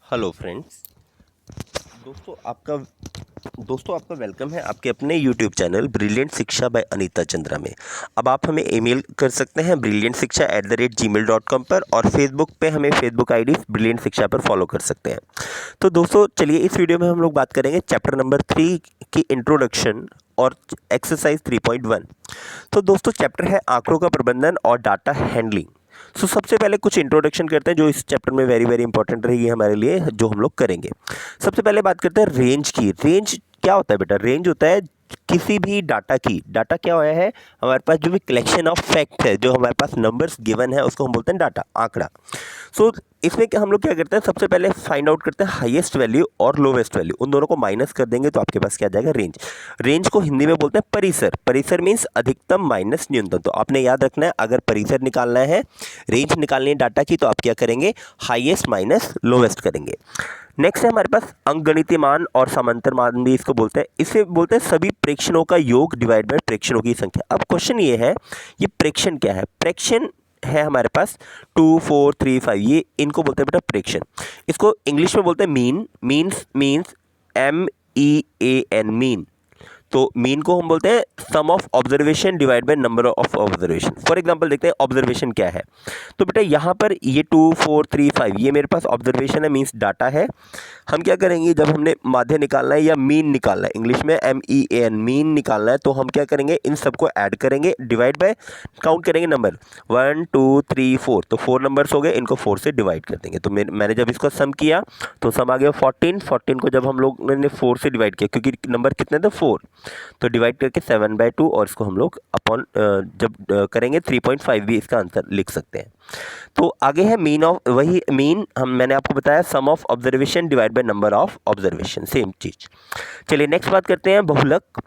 Hello friends. दोस्तों आपका welcome है आपके अपने यूट्यूब चैनल ब्रिलियंट शिक्षा बाय अनीता चंद्रा में। अब आप हमें ईमेल कर सकते हैं brilliantशिक्षा@gmail.com पर, और फेसबुक पे हमें फेसबुक आईडी ब्रिलियंट शिक्षा पर फॉलो कर सकते हैं। तो दोस्तों चलिए इस वीडियो में हम लोग बात करेंगे चैप्टर नंबर 3 की इंट्रोडक्शन और एक्सरसाइज 3.1। तो दोस्तों चैप्टर है आंकड़ों का प्रबंधन और डाटा हैंडलिंग। सबसे पहले कुछ इंट्रोडक्शन करते हैं जो इस चैप्टर में वेरी वेरी इंपॉर्टेंट रहेगी हमारे लिए, जो हम लोग करेंगे। सबसे पहले बात करते हैं रेंज की। रेंज क्या होता है बेटा? रेंज होता है किसी भी डाटा की। डाटा क्या होया है? हमारे पास जो भी कलेक्शन ऑफ फैक्ट है, जो हमारे पास नंबर्स गिवन है, उसको हम बोलते हैं डाटा, आंकड़ा। इसमें क्या हम लोग क्या करते हैं, सबसे पहले फाइंड आउट करते हैं हाईएस्ट वैल्यू और लोवेस्ट वैल्यू। उन दोनों को माइनस कर देंगे तो आपके पास क्या आ जाएगा? रेंज। रेंज को हिंदी में बोलते हैं परिसर। परिसर मीन्स अधिकतम माइनस न्यूनतम। तो आपने याद रखना है, अगर परिसर निकालना है, रेंज निकालनी है डाटा की, तो आप क्या करेंगे? हाईएस्ट माइनस लोवेस्ट करेंगे। नेक्स्ट है हमारे पास अंकगणितीय मान और समांतर मान भी इसको बोलते हैं। इसे बोलते हैं सभी प्रेक्षणों का योग डिवाइड बाय प्रेक्षणों की संख्या। अब क्वेश्चन ये है, ये प्रेक्षण क्या है? प्रेक्षण है हमारे पास 2, 4, 3, 5, ये इनको बोलते हैं बेटा प्रेक्षण। इसको इंग्लिश में बोलते हैं मीन। Means MEAN, mean. तो मीन को हम बोलते हैं sum of observation divide by number of observation. For example देखते हैं ऑब्जर्वेशन क्या है। तो बेटा यहाँ पर ये 2, 4, 3, 5 ये मेरे पास ऑब्जर्वेशन है, मीन्स डाटा है। हम क्या करेंगे, जब हमने माध्य निकालना है या मीन निकालना है, इंग्लिश में MEAN, मीन निकालना है, तो हम क्या करेंगे, इन सबको ऐड करेंगे, डिवाइड बाय काउंट करेंगे नंबर 1, 2, 3, 4। तो 4 नंबर्स हो गए, इनको 4 से डिवाइड कर देंगे। तो मैंने जब इसको सम किया तो सम आ गया 14। 14 को जब हम लोग ने 4 से डिवाइड किया, क्योंकि नंबर कितने थे? 4, तो डिवाइड करके 7/2, और इसको हम लोग अपॉन जब करेंगे 3.5 भी इसका आंसर लिख सकते हैं। तो आगे है मीन ऑफ, वही मीन मैंने आपको बताया sum of observation divide by number of observation, same चीज। चलिए नेक्स्ट बात करते हैं बहुलक।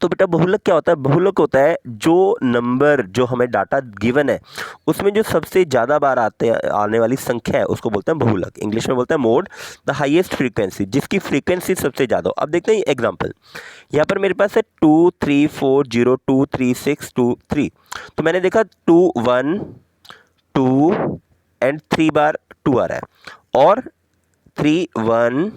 तो बेटा बहुलक क्या होता है? बहुलक होता है जो नंबर, जो हमें डाटा गिवन है, उसमें जो सबसे ज़्यादा बार आने वाली संख्या है, उसको बोलते हैं बहुलक। इंग्लिश में बोलते हैं मोड द हाईएस्ट फ्रीक्वेंसी, जिसकी फ्रीक्वेंसी सबसे ज़्यादा हो। अब देखते हैं एग्जांपल। यहाँ पर मेरे पास है 2, 3, 4, 0, 2, 3, 6, 2, 3। तो मैंने देखा 2, 1, 2 एंड 3 बार 2 आ रहा है, और 3, 1,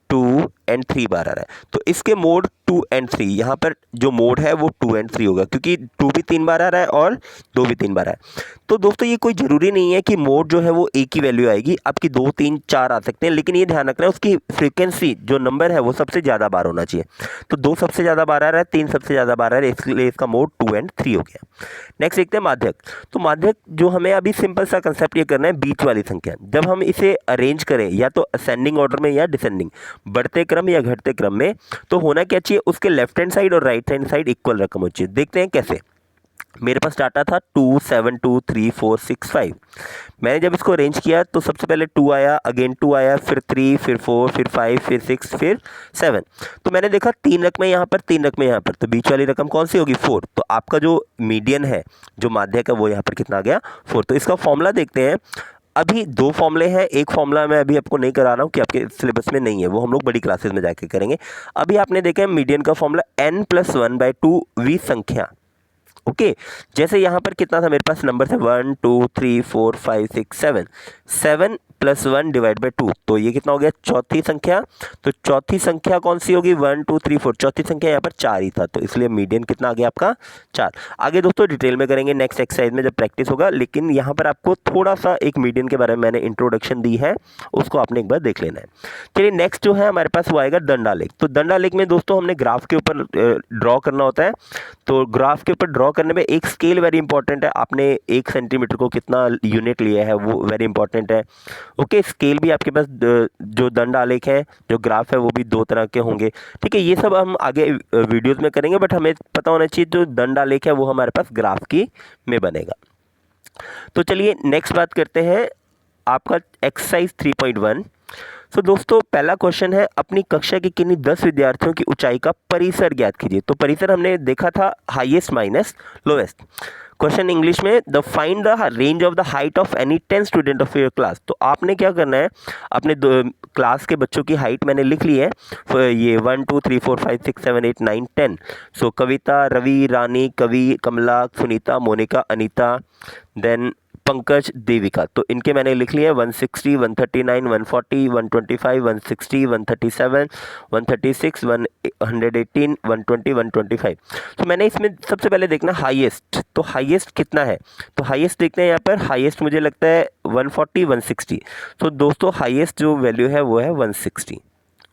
2 एंड 3 बार आ रहा है। तो इसके मोड 2 एंड 3, यहाँ पर जो मोड है वो 2 एंड 3 होगा, क्योंकि 2 भी 3 बार आ रहा है और 2 भी 3 बार आ रहा है। तो दोस्तों ये कोई ज़रूरी नहीं है कि मोड जो है वो एक ही वैल्यू आएगी, आपकी 2, 3, 4 आ सकते हैं, लेकिन ये ध्यान रखना है उसकी फ्रीक्वेंसी जो नंबर है वो सबसे ज़्यादा बार होना चाहिए। तो 2 सबसे ज़्यादा बार आ रहा है, 3 सबसे ज़्यादा बार आ रहा है, इसलिए इसका मोड 2 एंड 3 हो गया। नेक्स्ट देखते हैं माध्यक। तो माध्यक जो हमें अभी सिंपल सा कंसेप्ट ये करना है, बीच वाली संख्या। जब हम इसे अरेंज करें या तो असेंडिंग ऑर्डर में या डिसेंडिंग, बढ़ते क्रम या घटते क्रम में, तो होना क्या चाहिए, उसके लेफ्ट हैंड साइड और राइट हैंड साइड इक्वल रकम होनी चाहिए। देखते हैं कैसे। मेरे पास डाटा था 2, 7, 2, 3, 4, 6, 5। मैंने जब इसको अरेंज किया तो सबसे पहले 2 आया, अगेन 2 आया, फिर 3, फिर 4, फिर 5, फिर 6, फिर 7। तो मैंने देखा 3 रकमें यहाँ पर, 3 रकमें यहाँ पर, तो बीच वाली रकम कौन सी होगी? 4। तो आपका जो मीडियन है, जो माध्यक है, वो यहाँ पर कितना आ गया? 4। तो इसका फॉर्मूला देखते हैं। अभी 2 फॉर्मूले हैं, एक फॉर्मूला मैं अभी आपको नहीं करा रहा हूँ कि आपके सिलेबस में नहीं है, वो हम लोग बड़ी क्लासेस में जाके करेंगे। अभी आपने देखा है मीडियन का फॉर्मूला n+1/2 वी संख्या। ओके, जैसे यहाँ पर कितना था मेरे पास नंबर है 1, 2, 3, 4, 5, 6, 7। 7 + 1 / 2, तो ये कितना हो गया? चौथी संख्या। तो चौथी संख्या कौन सी होगी? 1, 2, 3, 4। चौथी संख्या यहाँ पर 4 ही था, तो इसलिए मीडियन कितना आ गया आपका? 4। आगे दोस्तों डिटेल में करेंगे नेक्स्ट एक्सरसाइज में जब प्रैक्टिस होगा, लेकिन यहाँ पर आपको थोड़ा सा एक मीडियन के बारे में मैंने इंट्रोडक्शन दी है, उसको आपने एक बार देख लेना है। चलिए नेक्स्ट जो है हमारे पास वो आएगा दंडालेख। तो दंडालेख में दोस्तों हमने ग्राफ के ऊपर ड्रॉ करना होता है। तो ग्राफ के ऊपर ड्रॉ करने में एक स्केल वेरी इंपॉर्टेंट है। आपने 1 सेंटीमीटर को कितना यूनिट लिया है वो वेरी इंपॉर्टेंट है। ओके, स्केल भी आपके पास जो दंड आलेख है, जो ग्राफ है, वो भी 2 तरह के होंगे। ठीक है, ये सब हम आगे वीडियोस में करेंगे, बट हमें पता होना चाहिए जो दंड आलेख है वो हमारे पास ग्राफ की में बनेगा। तो चलिए नेक्स्ट बात करते हैं आपका एक्सरसाइज 3.1। तो दोस्तों पहला क्वेश्चन है, अपनी कक्षा के किन्हीं 10 विद्यार्थियों की ऊंचाई का परिसर ज्ञात कीजिए। तो परिसर हमने देखा था highest minus lowest. Question English में, the find the range of the height of any 10 student of your class. तो आपने क्या करना है, अपने क्लास के बच्चों की हाइट मैंने लिख ली है, ये 1, 2, 3, 4, 5, 6, 7, 8, 9, 10। सो कविता, रवि, रानी, कवि, कमला, सुनीता, मोनिका, अनीता, देन पंकज देविका, तो इनके मैंने लिख लिए 160, 139, 140, 125, 160, 137, 136, 118, 120, 125। तो मैंने इसमें सबसे पहले देखना हाईएस्ट, तो हाईएस्ट कितना है, तो हाईएस्ट देखते हैं यहाँ पर। हाईएस्ट मुझे लगता है 140, 160। तो दोस्तों हाईएस्ट जो वैल्यू है वो है 160।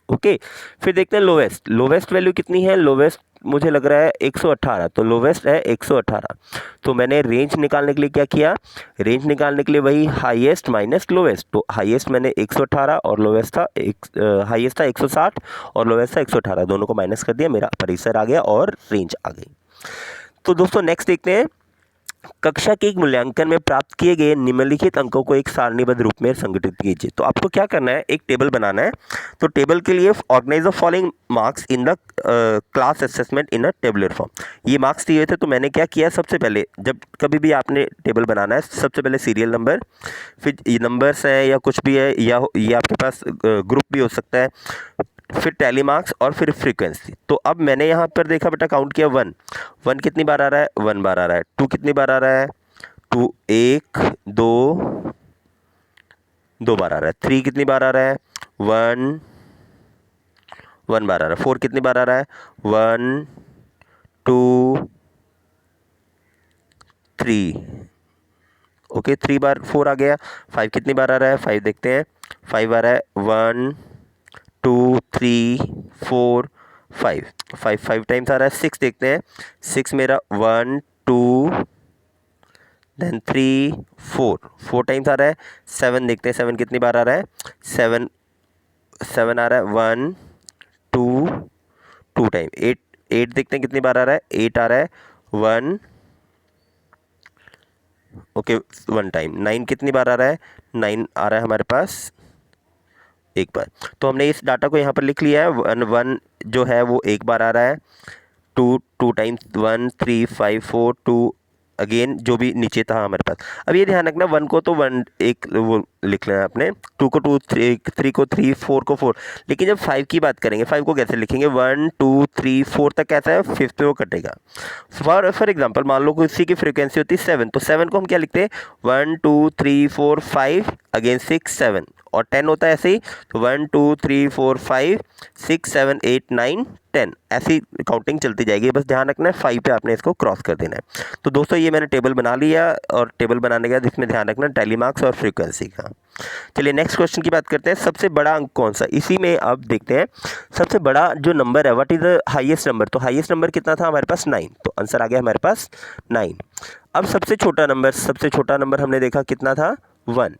ओके, फिर देखते हैं लोवेस्ट। लोवेस्ट वैल्यू कितनी है, लोवेस्ट मुझे लग रहा है 118, तो लोवेस्ट है 118। तो मैंने रेंज निकालने के लिए क्या किया, रेंज निकालने के लिए वही हाईएस्ट माइनस लोवेस्ट। तो हाईएस्ट मैंने 118 और लोवेस्ट था हाईएस्ट था 160 और लोवेस्ट था 118, दोनों को माइनस कर दिया, मेरा परिसर आ गया और रेंज आ गई। तो दोस्तों नेक्स्ट देखते हैं, कक्षा के एक मूल्यांकन में प्राप्त किए गए निम्नलिखित अंकों को एक सारणीबद्ध रूप में संगठित कीजिए। तो आपको क्या करना है, एक टेबल बनाना है। तो टेबल के लिए organise the following marks in the class assessment in a tabular form. ये मार्क्स दिए थे, तो मैंने क्या किया, सबसे पहले जब कभी भी आपने टेबल बनाना है, सबसे पहले सीरियल नंबर, फिर ये नंबर्स हैं या कुछ भी है, या ये आपके पास ग्रुप भी हो सकता है, फिर टैली मार्क्स और फिर फ्रीक्वेंसी। तो अब मैंने यहाँ पर देखा बेटा, काउंट किया 1 कितनी बार आ रहा है, 1 बार आ रहा है। 2 कितनी बार आ रहा है, 2 1 2 बार आ रहा है। 3 कितनी बार आ रहा है, 1 बार आ रहा है। 4 कितनी बार आ रहा है, 1 2 3। ओके, 3 बार 4 आ गया। 5 कितनी बार आ रहा है, 5 देखते हैं, 5 आ रहा है, 1 2 3 4 5 5 टाइम्स आ रहा है। 6 देखते हैं, 6 मेरा 1 2 देन 3 4 टाइम्स आ रहा है। 7 देखते हैं, 7 कितनी बार आ रहा है, 7 आ रहा है, 1 2 टाइम। 8 देखते हैं कितनी बार आ रहा है, 8 आ रहा है, 1 ओके 1 टाइम। 9 कितनी बार आ रहा है, 9 आ रहा है हमारे पास एक बार। तो हमने इस डाटा को यहाँ पर लिख लिया है। 1 जो है वो एक बार आ रहा है, 2 टाइम्स 1 3 5 4 2 अगेन जो भी नीचे था हमारे पास। अब ये ध्यान रखना, 1 को तो 1 एक वो लिख लेना आपने, 2 को 2 3 को 3 4 को 4। लेकिन जब 5 की बात करेंगे, 5 को कैसे लिखेंगे, 1 2 3 4 तक कैसा है, 5th पे वो कटेगा। फॉर एग्जांपल मान लो किसी की फ्रीक्वेंसी होती है 7, तो 7 को हम क्या लिखते हैं, 1 2 3 4 5 अगेन 6 7, और 10 होता है ऐसे ही, तो 1 2 3 4 5 6 7 8 9 10, ऐसी काउंटिंग चलती जाएगी। बस ध्यान रखना है 5 पे आपने इसको क्रॉस कर देना है। तो दोस्तों ये मैंने टेबल बना लिया, और टेबल बनाने के बाद इसमें ध्यान रखना टैली मार्क्स और फ्रीक्वेंसी का। चलिए नेक्स्ट क्वेश्चन की बात करते हैं, सबसे बड़ा अंक कौन सा। इसी में आप देखते हैं सबसे बड़ा जो नंबर है, what is the highest number. तो हाईएस्ट नंबर कितना था हमारे पास, 9, तो आंसर आ गया हमारे पास 9। अब सबसे छोटा नंबर हमने देखा कितना था, 1।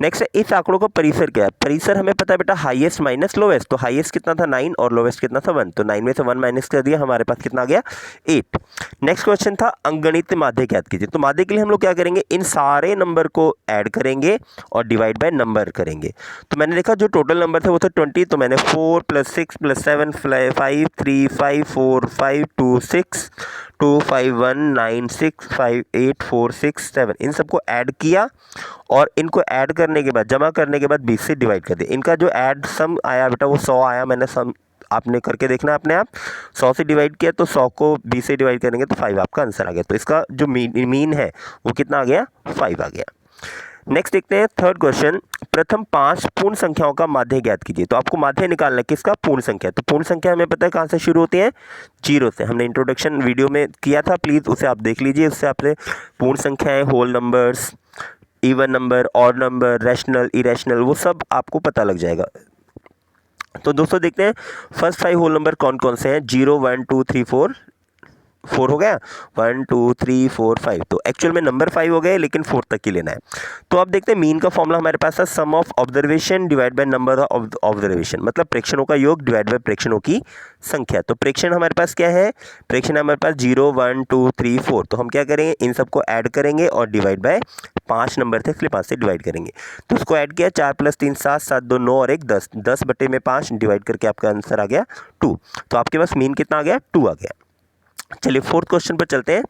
नेक्स्ट है, इस आंकड़ों का परिसर क्या है। परिसर हमें पता है बेटा, हाईएस्ट माइनस लोवेस्ट। तो हाईएस्ट कितना था, 9, और लोवेस्ट कितना था, 1। तो 9 में से 1 माइनस कर दिया, हमारे पास कितना आ गया, 8। नेक्स्ट क्वेश्चन था, अंकगणित माध्य ज्ञात कीजिए। तो माध्य के लिए हम लोग क्या करेंगे, इन सारे नंबर को ऐड करेंगे और डिवाइड बाय नंबर करेंगे। तो मैंने देखा जो टोटल नंबर थे वो थे 20, तो मैंने 4 + 6 + 7 5 3 5 4 5 2 6 2 5 1 9 6 5 8 4 6 7 इन सबको ऐड किया, और इनको ऐड करने के बाद, जमा करने के बाद 20 से डिवाइड कर दिया। इनका जो ऐड सम आया बेटा वो 100 आया। मैंने सम आपने करके देखना अपने आप, 100 से डिवाइड किया तो 100 को 20 से डिवाइड करेंगे तो 5 आपका आंसर आ गया। तो इसका जो मीन है वो कितना आ गया, 5 आ गया। नेक्स्ट देखते हैं थर्ड क्वेश्चन, प्रथम 5 पूर्ण संख्याओं का माध्य ज्ञात कीजिए। तो आपको माध्य निकालना है किसका, पूर्ण संख्या। तो पूर्ण संख्या हमें पता है कहाँ से शुरू होती है, 0 से। हमने इंट्रोडक्शन वीडियो में किया था, प्लीज़ उसे आप देख लीजिए। उससे आपने पूर्ण संख्याएं, whole numbers, even number, odd number, rational, irrational, वो सब आपको पता लग जाएगा। तो दोस्तों देखते हैं फर्स्ट 5 होल नंबर कौन कौन से हैं, 0 1 2 3 4 हो गया, 1 2 3 4 5। तो एक्चुअल में नंबर 5 हो गए, लेकिन 4 तक ही लेना है। तो अब देखते हैं मीन का फॉर्मूला हमारे पास है, sum of observation divide by number of observation, मतलब प्रेक्षणों का योग डिवाइड बाय प्रेक्षणों की संख्या। तो प्रेक्षण हमारे पास क्या है, प्रेक्षण हमारे पास 0 1 2 3 4। तो हम क्या करेंगे, इन सबको ऐड करेंगे और डिवाइड बाय 5 नंबर थे इसलिए 5 से डिवाइड करेंगे। तो उसको ऐड किया, 4 + 3 7 7 2 9 और 1 10, 10/5 डिवाइड करके आपका आंसर आ गया 2। तो आपके पास मीन कितना आ गया, 2 आ गया। चलिए फोर्थ क्वेश्चन पर चलते हैं।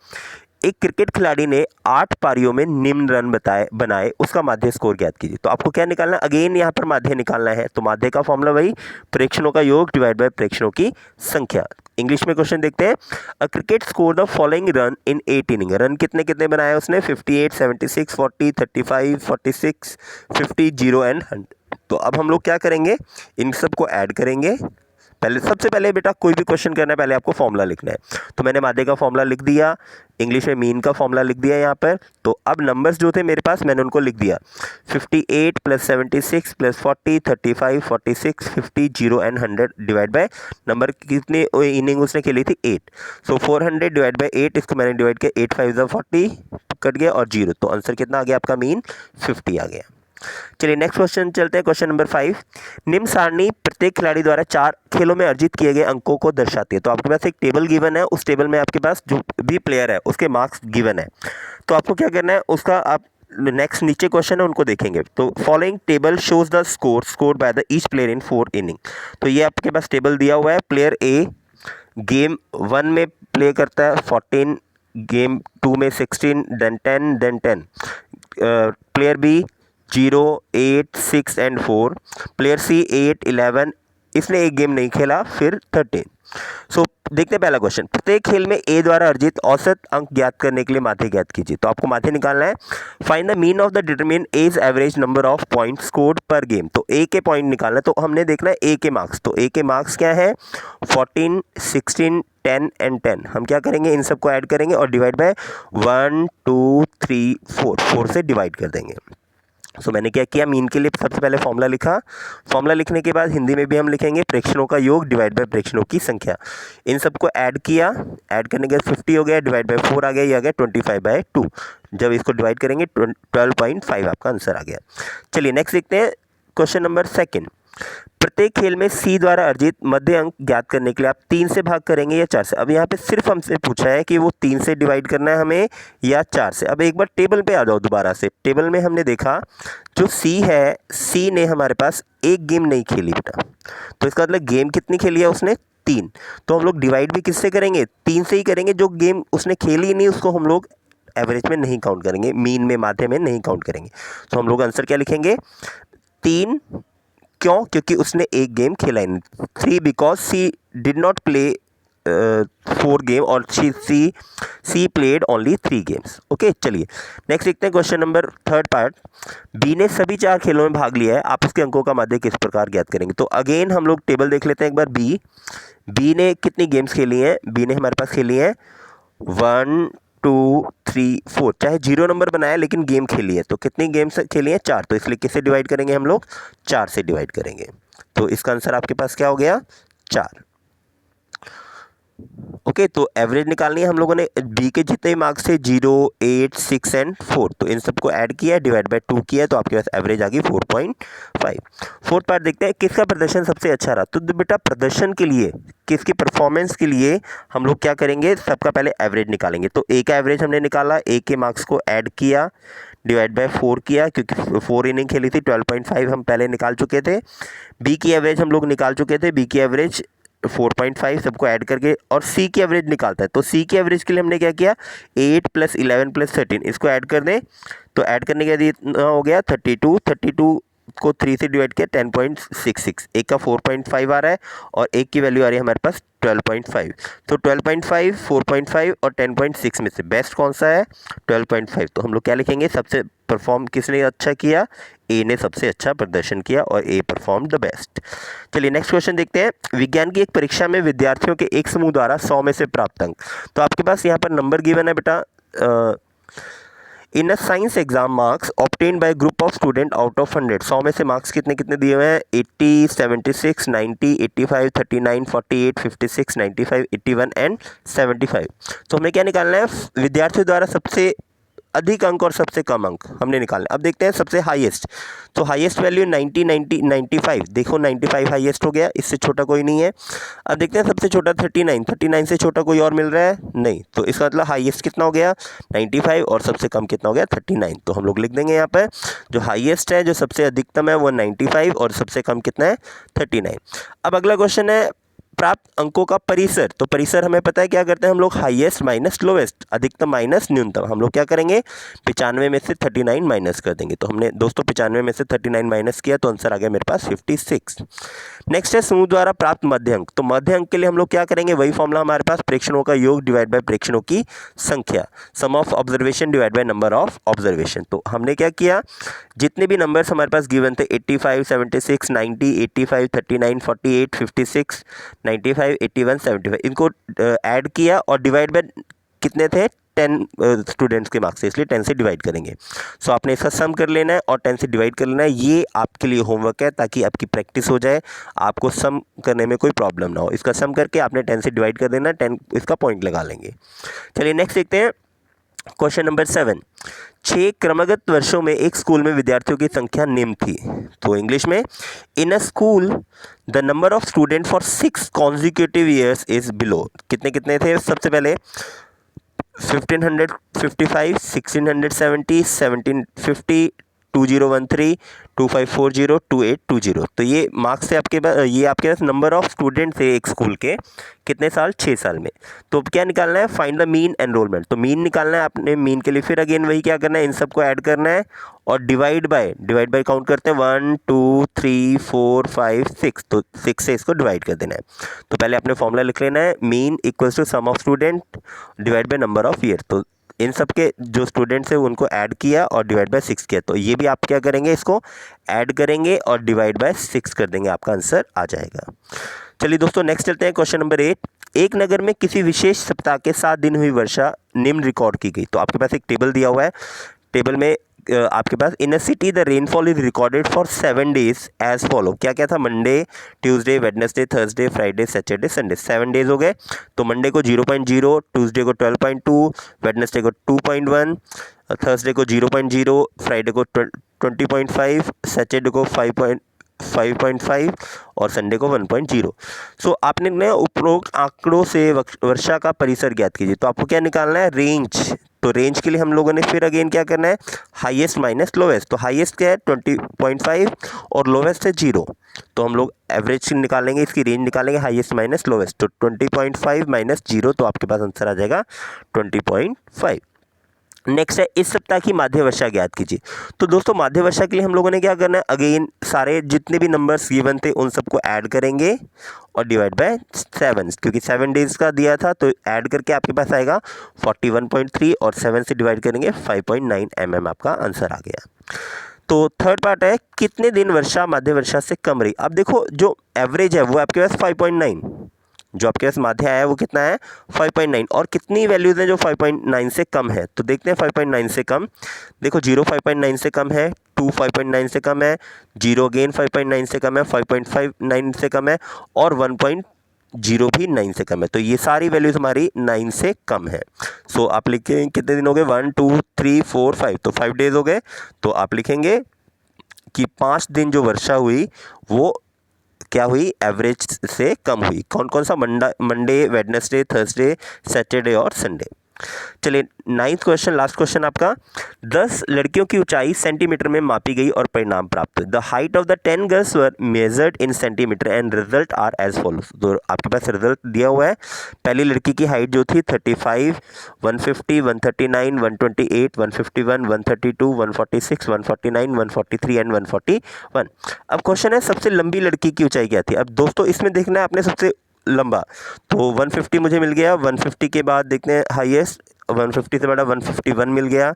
एक क्रिकेट खिलाड़ी ने 8 पारियों में निम्न रन बनाए, उसका माध्य स्कोर ज्ञात कीजिए। तो आपको क्या निकालना है, अगेन यहाँ पर माध्य निकालना है। तो माध्य का फॉर्मूला वही, प्रेक्षणों का योग डिवाइड बाय प्रेक्षणों की संख्या। इंग्लिश में क्वेश्चन देखते हैं। A cricket score the following run in 8 inning. Run कितने कितने बनाया उसने? 58, 76, 40, 35, 46, 50, 0 एंड 100। तो अब हम लोग क्या करेंगे, इन सब को ऐड करेंगे। पहले सबसे पहले बेटा कोई भी क्वेश्चन करना है पहले आपको फॉर्मूला लिखना है। तो मैंने मादे का फॉर्मूला लिख दिया, इंग्लिश में मीन का फॉर्मूला लिख दिया यहाँ पर। तो अब नंबर्स जो थे मेरे पास मैंने उनको लिख दिया, 58 + 76 + 40, 35, 46, 50, 0 एंड 100 डिवाइड बाय नंबर कितनी इनिंग उसने खेली थी 8। सो 400 डिवाइड बाय 8, इसको मैंने डिवाइड किया, 8 5 40 कट गया और 0। तो आंसर कितना आ गया आपका? मीन 50 आ गया। चलिए नेक्स्ट क्वेश्चन चलते हैं, क्वेश्चन नंबर 5। निम्न सारणी प्रत्येक खिलाड़ी द्वारा 4 खेलों में अर्जित किए गए अंकों को दर्शाती है। तो आपके पास एक टेबल गिवन है, उस टेबल में आपके पास जो भी प्लेयर है उसके मार्क्स गिवन है। तो आपको क्या करना है, उसका आप नेक्स्ट नीचे क्वेश्चन है उनको देखेंगे। तो following table shows the score by the each player in 4 inning. तो ये आपके पास टेबल दिया हुआ है। प्लेयर ए गेम 1 में प्ले करता है 14, गेम 2 में 16, then 10, then 10। Player B 0, 8, 6 and 4। Player C 8, 11, इसने एक गेम नहीं खेला, फिर 13। सो देखते हैं पहला क्वेश्चन। प्रत्येक खेल में ए द्वारा अर्जित औसत अंक ज्ञात करने के लिए माध्य ज्ञात कीजिए। तो आपको माध्य निकालना है। Find the mean of the determine as average number of point scored per game. तो ए के पॉइंट निकालना है, तो हमने देखना है ए के मार्क्स। तो ए के मार्क्स क्या है? 14, 16, 10 एंड 10। हम क्या करेंगे, इन सबको ऐड करेंगे और डिवाइड बाय 1, 2, 3, 4 से डिवाइड कर देंगे। सो मैंने क्या किया, मीन के लिए सबसे पहले फॉर्मूला लिखा। फॉर्मूला लिखने के बाद हिंदी में भी हम लिखेंगे प्रेक्षणों का योग डिवाइड बाय प्रेक्षणों की संख्या। इन सबको ऐड किया, ऐड करने के बाद 50 हो गया, डिवाइड बाय 4 आ गया, ये आ गया 25/2। जब इसको डिवाइड करेंगे 12.5 आपका आंसर आ गया। चलिए नेक्स्ट देखते हैं, क्वेश्चन नंबर 2। प्रत्येक खेल में सी द्वारा अर्जित मध्य अंक ज्ञात करने के लिए आप 3 से भाग करेंगे या 4 से। अब यहाँ पे सिर्फ हमसे पूछा है कि वो 3 से डिवाइड करना है हमें या 4 से। अब एक बार टेबल पे आ जाओ दोबारा से। टेबल में हमने देखा जो सी है, सी ने हमारे पास एक गेम नहीं खेली बेटा। तो इसका मतलब गेम कितनी खेली है उसने? 3। तो हम लोग डिवाइड भी किससे करेंगे? 3 से ही करेंगे। जो गेम उसने खेली ही नहीं उसको हम लोग एवरेज में नहीं काउंट करेंगे, मीन में माध्य में नहीं काउंट करेंगे। तो हम लोग आंसर क्या लिखेंगे? 3। क्यों? क्योंकि उसने एक गेम खेला ही नहीं। 3 because C did not play 4 game और C played only 3 games. Okay चलिए नेक्स्ट देखते हैं, क्वेश्चन नंबर 3 पार्ट। बी ने सभी 4 खेलों में भाग लिया है, आप उसके अंकों का माध्य किस प्रकार ज्ञात करेंगे? तो अगेन हम लोग टेबल देख लेते हैं एक बार। बी ने कितनी गेम्स खेली हैं? बी ने हमारे पास खेली हैं 1, 2, 3, 4। चाहे 0 नंबर बनाया लेकिन गेम खेली है। तो कितनी गेम्स खेली हैं? 4। तो इसलिए किससे डिवाइड करेंगे हम लोग? 4 से डिवाइड करेंगे। तो इसका आंसर आपके पास क्या हो गया? 4। ओके तो एवरेज निकालनी है हम लोगों ने। बी के जितने मार्क्स थे 0, 8, 6 एंड 4, तो इन सबको ऐड किया, डिवाइड बाय 2 किया, तो आपके पास एवरेज आ गई 4.5। 4th पार्ट देखते हैं, किसका प्रदर्शन सबसे अच्छा रहा? तो बेटा प्रदर्शन के लिए, किसकी परफॉर्मेंस के लिए हम लोग क्या करेंगे, सबका पहले एवरेज निकालेंगे। तो ए का एवरेज हमने निकाला, ए के मार्क्स को ऐड किया, डिवाइड बाय 4 किया, क्योंकि 4 इनिंग खेली थी, 12.5 हम पहले निकाल चुके थे। बी की एवरेज हम लोग निकाल चुके थे, बी की एवरेज 4.5 सबको ऐड करके, और सी की एवरेज निकालता है। तो सी की एवरेज के लिए हमने क्या किया, 8 + 11 + 13 इसको ऐड कर दें। तो ऐड करने के बाद इतना हो गया 32 को 3 से डिवाइड किया 10.66। एक का 4.5 आ रहा है और एक की वैल्यू आ रही है हमारे पास 12.5। तो 12.5, 4.5 और 10.6 में से बेस्ट कौन सा है? 12.5। तो हम लोग क्या लिखेंगे, सबसे परफॉर्म किसने अच्छा किया? ए ने सबसे अच्छा प्रदर्शन किया और ए परफॉर्म द बेस्ट। चलिए नेक्स्ट क्वेश्चन देखते हैं। विज्ञान की एक परीक्षा में विद्यार्थियों के एक समूह द्वारा 100 में से प्राप्त अंक। तो आपके पास यहाँ पर नंबर गिवन है बेटा। In a science exam marks obtain by group of student out of 100। 100 में से मार्क्स कितने कितने दिए हुए हैं? 80, 76, 90, 85, 39, 48, 56, 95, 81 एंड 75। तो हमें क्या निकालना है? विद्यार्थियों द्वारा सबसे अधिक अंक और सबसे कम अंक हमने निकालना है। अब देखते हैं सबसे हाईएस्ट। तो हाईएस्ट वैल्यू 90, 90, 95। देखो 95 हाईएस्ट हो गया, इससे छोटा कोई नहीं है। अब देखते हैं सबसे छोटा 39। 39 से छोटा कोई और मिल रहा है? नहीं। तो इसका मतलब हाईएस्ट कितना हो गया? 95 और सबसे कम कितना हो गया? 39। तो हम लोग लिख देंगे यहाँ पर जो हाईएस्ट है, जो सबसे अधिकतम है वो 95 और सबसे कम कितना है? 39। अब अगला क्वेश्चन है, प्राप्त अंकों का परिसर, तो परिसर हमें पता है क्या करते हैं हम लोग, हाईएस्ट माइनस लोएस्ट, अधिकतम माइनस न्यूनतम। हम लोग क्या करेंगे, 95 में से 39 माइनस कर देंगे। तो हमने दोस्तों 95 में से 39 माइनस किया तो आंसर आ गया मेरे पास 56। नेक्स्ट है समूह द्वारा प्राप्त मध्य अंक। तो मध्य अंक के लिए हम लोग क्या करेंगे, वही फॉर्मूला हमारे पास, प्रेक्षणों का योग डिवाइड बाय प्रेक्षणों की संख्या, sum of observation divide by number of observation. तो हमने क्या किया, जितने भी नंबर्स हमारे पास गिवन थे 85, 76, 90, 85, 39, 48, 56, 95, 81, 75, इनको ऐड किया और डिवाइड बाय कितने थे, 10 स्टूडेंट्स के मार्क्स से, इसलिए 10 से डिवाइड करेंगे। सो आपने इसका सम कर लेना है और 10 से डिवाइड कर लेना है। ये आपके लिए होमवर्क है ताकि आपकी प्रैक्टिस हो जाए, आपको सम करने में कोई प्रॉब्लम ना हो। इसका सम करके आपने 10 से डिवाइड कर देना, 10 इसका पॉइंट लगा लेंगे। चलिए नेक्स्ट देखते हैं क्वेश्चन नंबर 7। 6 क्रमगत वर्षों में एक स्कूल में विद्यार्थियों की संख्या निम्न थी। तो इंग्लिश में, in a school the number of student for 6 consecutive years is below. कितने कितने थे, सबसे पहले 1555, 1670, 1750, 2013, 2540, 2820। तो ये मार्क्स से आपके पास, ये आपके पास नंबर ऑफ स्टूडेंट्स है एक स्कूल के, कितने साल, 6 साल में। तो अब क्या निकालना है, फाइंड द मीन एनरोलमेंट। तो मीन निकालना है आपने, मीन के लिए फिर अगेन वही क्या करना है, इन सबको ऐड करना है और डिवाइड बाय काउंट करते हैं, 1 2 3 4 5 6, तो 6 से इसको डिवाइड कर देना है। तो पहले आपने फॉर्मूला लिख लेना है, mean equals to sum of student divide by number of year. तो इन सब के जो स्टूडेंट्स हैं उनको ऐड किया और डिवाइड बाय 6 किया। तो ये भी आप क्या करेंगे, इसको ऐड करेंगे और डिवाइड बाय 6 कर देंगे, आपका आंसर आ जाएगा। चलिए दोस्तों नेक्स्ट चलते हैं क्वेश्चन नंबर 8। एक नगर में किसी विशेष सप्ताह के 7 दिन हुई वर्षा निम्न रिकॉर्ड की गई। तो आपके पास एक टेबल दिया हुआ है, टेबल में आपके पास, in a city the rainfall is recorded for 7 days as follow. क्या क्या था, Monday, Tuesday, Wednesday, Thursday, Friday, Saturday, Sunday, 7 days हो गए। तो मंडे को 0.0, ट्यूसडे को 12.2, वेडनेसडे को 2.1, थर्सडे को 0.0, फ्राइडे को 20.5, सैटरडे को 5.5 और संडे को 1.0। सो आपने नए उपरोक्त आंकड़ों से वर्षा का परिसर ज्ञात कीजिए। तो आपको क्या निकालना है, रेंज। तो रेंज के लिए हम लोगों ने फिर अगेन क्या करना है, हाईएस्ट माइनस लोवेस्ट। तो हाईएस्ट क्या है 20.5 और लोवेस्ट है 0। तो हम लोग एवरेज निकालेंगे, इसकी रेंज निकालेंगे, हाईएस्ट माइनस लोवेस्ट। तो 20.5 माइनस 0, तो आपके पास आंसर आ जाएगा 20.5। नेक्स्ट है, इस सप्ताह की माध्य वर्षा ज्ञात कीजिए। तो दोस्तों माध्य वर्षा के लिए हम लोगों ने क्या करना है, अगेन सारे जितने भी नंबर्स गिवन थे उन सबको ऐड करेंगे और डिवाइड बाय 7, क्योंकि 7 डेज का दिया था तो ऐड करके आपके पास आएगा 41.3 और 7 से डिवाइड करेंगे 5.9 mm, आपका आंसर आ गया। तो थर्ड पार्ट है, कितने दिन वर्षा माध्य वर्षा से कम रही। अब देखो जो एवरेज है वो आपके पास 5.9, जो आपके पास माध्य आया है वो कितना है 5.9, और कितनी वैल्यूज़ हैं जो 5.9 से कम है। तो देखते हैं 5.9 से कम, देखो 0 5.9 से कम है, 2 5.9 से कम है, 0 अगेन 5.9 से कम है, 5.59 से कम है और 1.0 भी 9 से कम है। तो ये सारी वैल्यूज़ हमारी 9 से कम है। सो आप लिखेंगे कितने दिन हो गए, 1 2 3 4 5, तो 5 डेज हो गए। तो आप लिखेंगे कि 5 दिन जो वर्षा हुई वो क्या हुई, एवरेज से कम हुई। कौन कौन सा, मंडे, वेडनेसडे, थर्सडे, सैटरडे और संडे। चलिए 9th क्वेश्चन, लास्ट क्वेश्चन आपका। 10 लड़कियों की ऊंचाई सेंटीमीटर में मापी गई और परिणाम प्राप्त। The height of the 10 girls were measured in centimetre and result are as follows. तो आपके पास रिजल्ट दिया हुआ है। पहली लड़की की हाइट जो थी 35, 150, 139, 128, 151, 132, 146, 149, 143 एंड 141। अब क्वेश्चन है सबसे लंबी लड़की की ऊंचाई क्या थी। अब दोस्तों इसमें देखना है आपने सबसे लंबा, तो 150 मुझे मिल गया। 150 के बाद देखते हैं हाईएस्ट, 150 से बड़ा 151 मिल गया।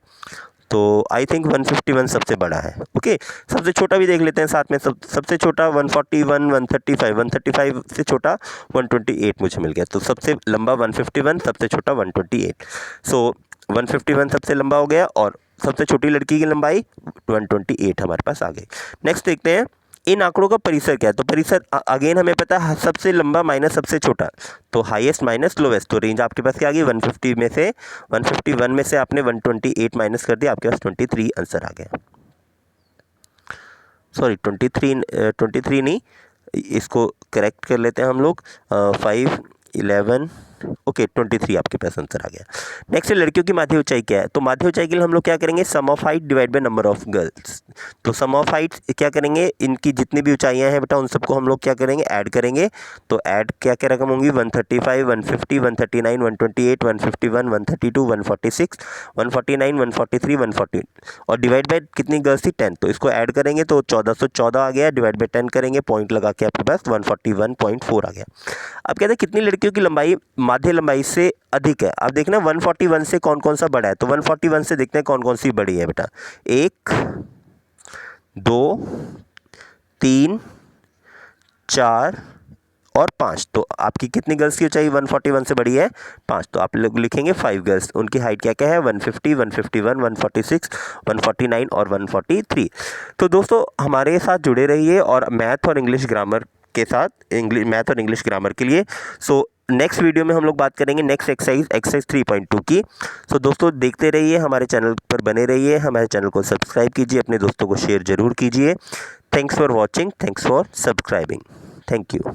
तो आई थिंक 151 सबसे बड़ा है। ओके, सबसे छोटा भी देख लेते हैं साथ में। सबसे छोटा 141, 135, 135 से छोटा 128 मुझे मिल गया। तो सबसे लंबा 151, सबसे छोटा 128। सो 151 सबसे लंबा हो गया और सबसे छोटी लड़की की लंबाई 128 हमारे पास आ गई। नेक्स्ट देखते हैं इन आंकड़ों का परिसर क्या है। तो परिसर अगेन हमें पता है सबसे लंबा माइनस सबसे छोटा, तो हाईएस्ट माइनस लोवेस्ट। तो रेंज आपके पास क्या आ गई, 150 में से 151 में से आपने 128 माइनस कर दिया, आपके पास 23 आंसर आ गया। सॉरी 23 नहीं, इसको करेक्ट कर लेते हैं हम लोग। 5, 11, ओके 23 आपके पास आंसर आ गया। नेक्स्ट है लड़कियों की माध्य ऊंचाई क्या है। तो माध्य ऊंचाई के लिए हम लोग क्या करेंगे, sum of height divide by number of girls. तो सम ऑफ हाइट क्या करेंगे, इनकी जितनी भी ऊंचाइयां हैं बेटा उन सबको हम लोग क्या करेंगे, ऐड करेंगे। तो ऐड क्या क्या रकम होंगी, 135, 150, 139, 128, 151, 132, 146, 149, 143, 140 और डिवाइड बाय कितनी गर्ल्स थी 10। तो इसको ऐड करेंगे तो 1414 आ गया, डिवाइड बाय 10 करेंगे, पॉइंट लगा के आपके पास 141.4 आ गया। अब कहते हैं कितनी लड़कियों की लंबाई माध्य लंबाई से अधिक है। अब देखना 141 से कौन कौन सा बड़ा है। तो 141 से देखते हैं कौन कौन सी बड़ी है बेटा, 1 2 3 4 और 5। तो आपकी कितनी गर्ल्स की ऊंचाई 141 से बड़ी है, 5। तो आप लोग लिखेंगे 5 गर्ल्स, उनकी हाइट क्या क्या है, 150, 151, 146, 149 और 143। तो दोस्तों हमारे साथ जुड़े रहिए और मैथ और इंग्लिश ग्रामर के साथ, मैथ और इंग्लिश ग्रामर के लिए। सो नेक्स्ट वीडियो में हम लोग बात करेंगे नेक्स्ट एक्सरसाइज 3.2 की। सो दोस्तों देखते रहिए, हमारे चैनल पर बने रहिए, हमारे चैनल को सब्सक्राइब कीजिए, अपने दोस्तों को शेयर ज़रूर कीजिए। Thanks for watching, thanks for subscribing, thank you.